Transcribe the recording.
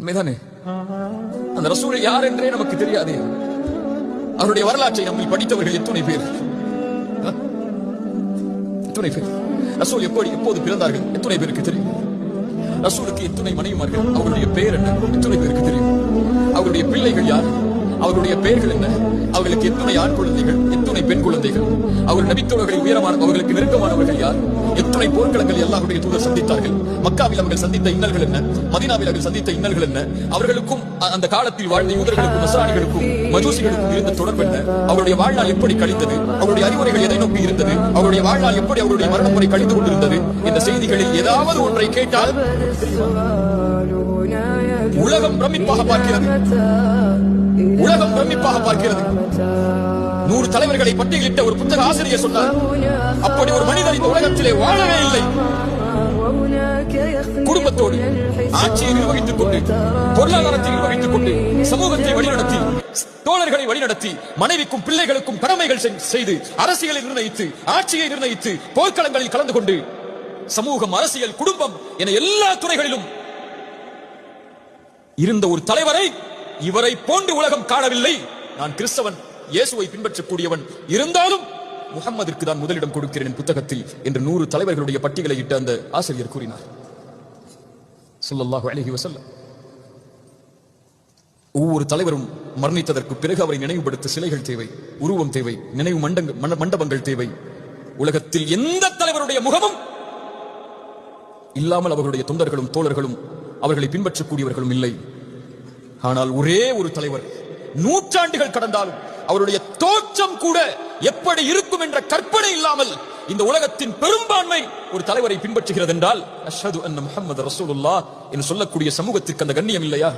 உண்மைதானே? அந்த ரசூல் யார் என்றே நமக்கு தெரியாது. அவருடைய வரலாற்றை நம்மை படித்தவர்கள் எத்தனை பேர்? எத்தனை பேர்? ரசூல் எப்போது பிறந்தார்கள் எத்தனை பேருக்கு தெரியும்? ரசூலுக்கு எத்தனை மனைவிமார்கள், அவர்களுடைய பெயர் என்ன எத்தனை பேருக்கு தெரியும்? அவருடைய பிள்ளைகள் யார், அவர்களுடைய பெயர்கள் என்ன, அவர்களுக்கு எத்தனை ஆண் குழந்தைகள், எத்தனை பெண் குழந்தைகள், அவர் நபித்தோழர்களில் உயரமான அவர்களுக்கு நெருக்கமானவர்கள் யார், எத்தனை போர்க்களங்கள் அல்லாஹ்வுடைய தூதர் சந்தித்தார்கள், மக்காவில் அவர்கள் சந்தித்த இன்னல்கள் என்ன, மதீனாவில் அவர்கள் சந்தித்த இன்னல்கள் என்ன, அவர்களுக்கும் அந்த காலத்தில் வாழ்ந்த யூதர்களுக்கும் நஸ்ரானிகளுக்கும் மஜூசிகளுக்கும் இருந்த தொடர்பு என்ன, அவருடைய வாழ்நாள் எப்படி கழிந்தது, அவருடைய அறிவுரைகள் எதை நோக்கி இருந்தது, அவருடைய வாழ்நாள் எப்படி அவருடைய மரணம் வரை கழிந்து கொண்டிருந்தது என்ற செய்திகளில் ஏதாவது ஒன்றை கேட்டால் உலகம் பிரமிப்பாக பார்க்கிறது. உலகம் பிரமிப்பாக பார்க்கிறது. 100 தலைவர்களை பட்டியலிட்ட ஒரு புத்தக ஆசிரியர் சொன்னார், அப்படி ஒரு மனிதர் இந்த உலகத்திலே வாழவே இல்லை. குடும்பத்தோடு ஆட்சியை நிர்வகித்துக் கொண்டு, பொருளாதாரத்தை நிர்வகித்துக் கொண்டு, சமூகத்தை வழிநடத்தி, தோழர்களை வழிநடத்தி, மனைவிக்கும் பிள்ளைகளுக்கும் கடமைகள் செய்து, அரசியலை நிர்ணயித்து, ஆட்சியை நிர்ணயித்து, போர்க்களங்களில் கலந்து கொண்டு, சமூகம், அரசியல், குடும்பம் என எல்லா துறைகளிலும் இருந்த ஒரு தலைவரை இவரை போன்று உலகம் காணவில்லை. நான் கிறிஸ்தவன், இயேசுவை பின்பற்றக்கூடியவன், இருந்தாலும் முஹம்மதிற்கு தான் முதலிடம் கொடுக்கிறேன் புத்தகத்தில் என்று 100 தலைவர்களுடைய பட்டியலை இட்ட அந்த ஆசிரியர் கூறினார். ஸல்லல்லாஹு அலைஹி வஸல்லம். ஒவ்வொரு தலைவரும் மரணித்ததற்கு பிறகு அவரை நினைவுபடுத்த சிலைகள் தேவை, உருவம் தேவை, நினைவு மண்டபங்கள் தேவை. உலகத்தில் எந்த தலைவருடைய முகமும் இல்லாமல் அவர்களுடைய தொண்டர்களும் தோழர்களும் அவர்களை பின்பற்றக்கூடியவர்களும் இல்லை. ஆனால் ஒரே ஒரு தலைவர், நூற்றாண்டுகள் கடந்தாலும் அவருடைய தோற்றம் கூட எப்படி இருக்கும் என்ற கற்பனை இல்லாமல் இந்த உலகத்தின் பெரும்பான்மை ஒரு தலைவரை பின்பற்றுகிறது என்றால் அஷ்ஹது அன்ன முஹம்மது ரசூலுல்லாஹ் என்று சொல்லக்கூடிய சமூகத்திற்கு அந்த கண்ணியம் இல்லையா?